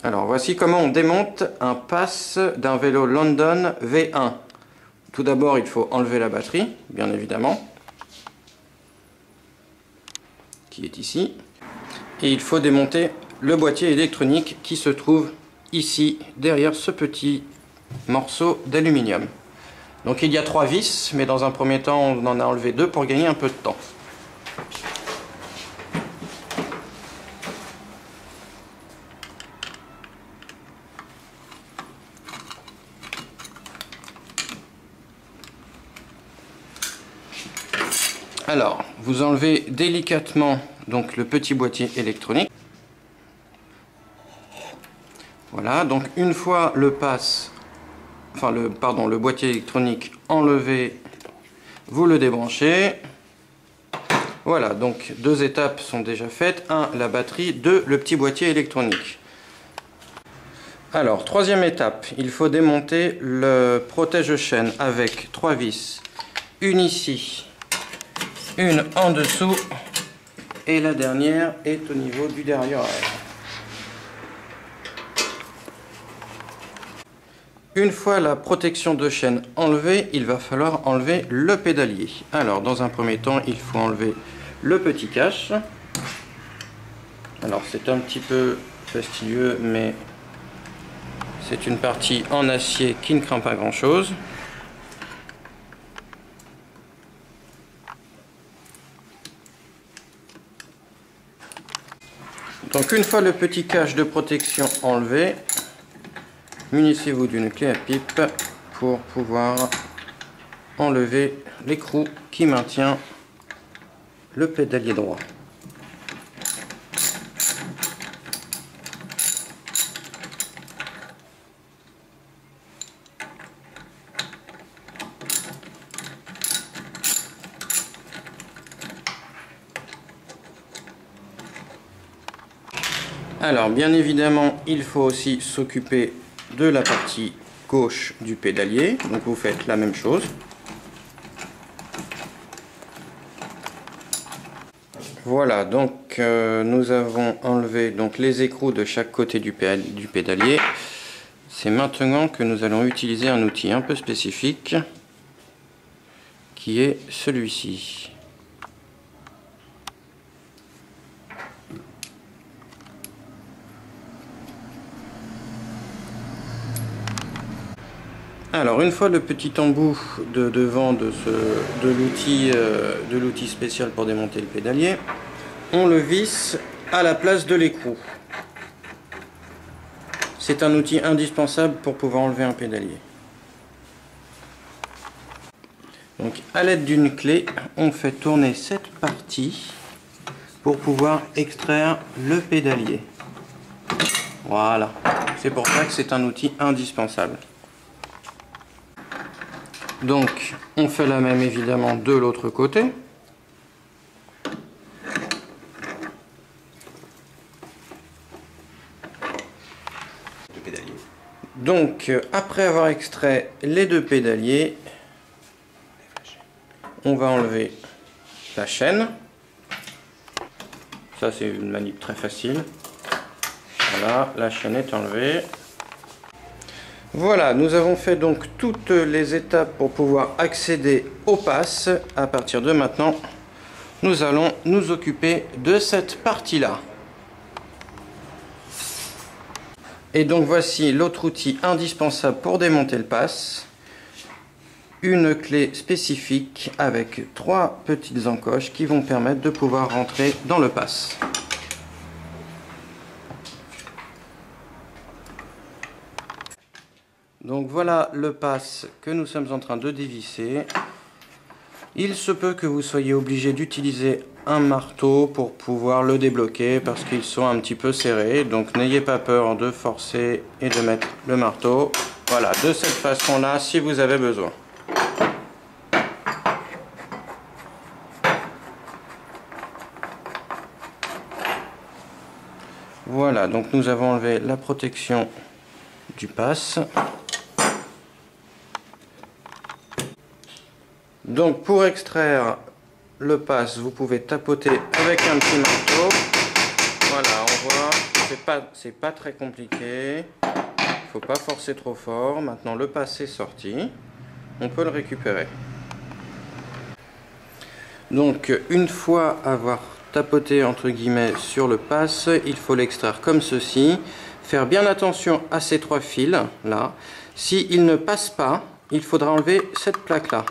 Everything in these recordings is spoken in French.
Alors voici comment on démonte un pass d'un vélo London V1. Tout d'abord il faut enlever la batterie, bien évidemment, qui est ici. Et il faut démonter le boîtier électronique qui se trouve ici, derrière ce petit morceau d'aluminium. Donc il y a 3 vis, mais dans un premier temps on en a enlevé 2 pour gagner un peu de temps. Alors, vous enlevez délicatement donc le petit boîtier électronique. Voilà, donc une fois le boîtier électronique enlevé, vous le débranchez. Voilà, donc 2 étapes sont déjà faites. 1, la batterie, 2, le petit boîtier électronique. Alors, 3e étape, il faut démonter le protège-chaîne avec 3 vis. Une ici, une en dessous et la dernière est au niveau du derrière. Une fois la protection de chaîne enlevée, il va falloir enlever le pédalier. Alors dans un premier temps, il faut enlever le petit cache. Alors c'est un petit peu fastidieux, mais c'est une partie en acier qui ne craint pas grand chose. Donc une fois le petit cache de protection enlevé, munissez-vous d'une clé à pipe pour pouvoir enlever l'écrou qui maintient le pédalier droit. Alors bien évidemment, il faut aussi s'occuper de la partie gauche du pédalier. Donc vous faites la même chose. Voilà, donc nous avons enlevé donc les écrous de chaque côté du pédalier. C'est maintenant que nous allons utiliser un outil un peu spécifique qui est celui-ci. Alors une fois le petit embout de devant de l'outil spécial pour démonter le pédalier, on le visse à la place de l'écrou. C'est un outil indispensable pour pouvoir enlever un pédalier. Donc à l'aide d'une clé, on fait tourner cette partie pour pouvoir extraire le pédalier. Voilà, c'est pour ça que c'est un outil indispensable. Donc on fait la même évidemment de l'autre côté. Donc après avoir extrait les 2 pédaliers, on va enlever la chaîne. Ça c'est une manip très facile. Voilà, la chaîne est enlevée. Voilà, nous avons fait donc toutes les étapes pour pouvoir accéder au pass. À partir de maintenant, nous allons nous occuper de cette partie-là. Et donc voici l'autre outil indispensable pour démonter le pass. Une clé spécifique avec 3 petites encoches qui vont permettre de pouvoir rentrer dans le pass. Donc voilà le pass que nous sommes en train de dévisser. Il se peut que vous soyez obligé d'utiliser un marteau pour pouvoir le débloquer parce qu'ils sont un petit peu serrés. Donc n'ayez pas peur de forcer et de mettre le marteau. Voilà, de cette façon-là si vous avez besoin. Voilà, donc nous avons enlevé la protection du pass. Donc pour extraire le pass, vous pouvez tapoter avec un petit marteau. Voilà, on voit. c'est pas très compliqué. Faut pas forcer trop fort. Maintenant le pass est sorti. On peut le récupérer. Donc une fois avoir tapoté entre guillemets sur le pass, il faut l'extraire comme ceci. Faire bien attention à ces 3 fils là. S'il ne passe pas, il faudra enlever cette plaque là.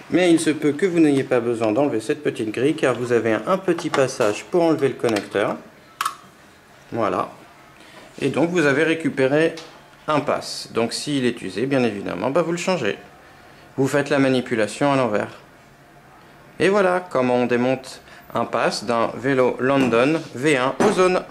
Mais il se peut que vous n'ayez pas besoin d'enlever cette petite grille car vous avez un petit passage pour enlever le connecteur. Voilà. Et donc vous avez récupéré un pass. Donc s'il est usé, bien évidemment, vous le changez. Vous faites la manipulation à l'envers. Et voilà comment on démonte un pass d'un vélo London V1 Ozone.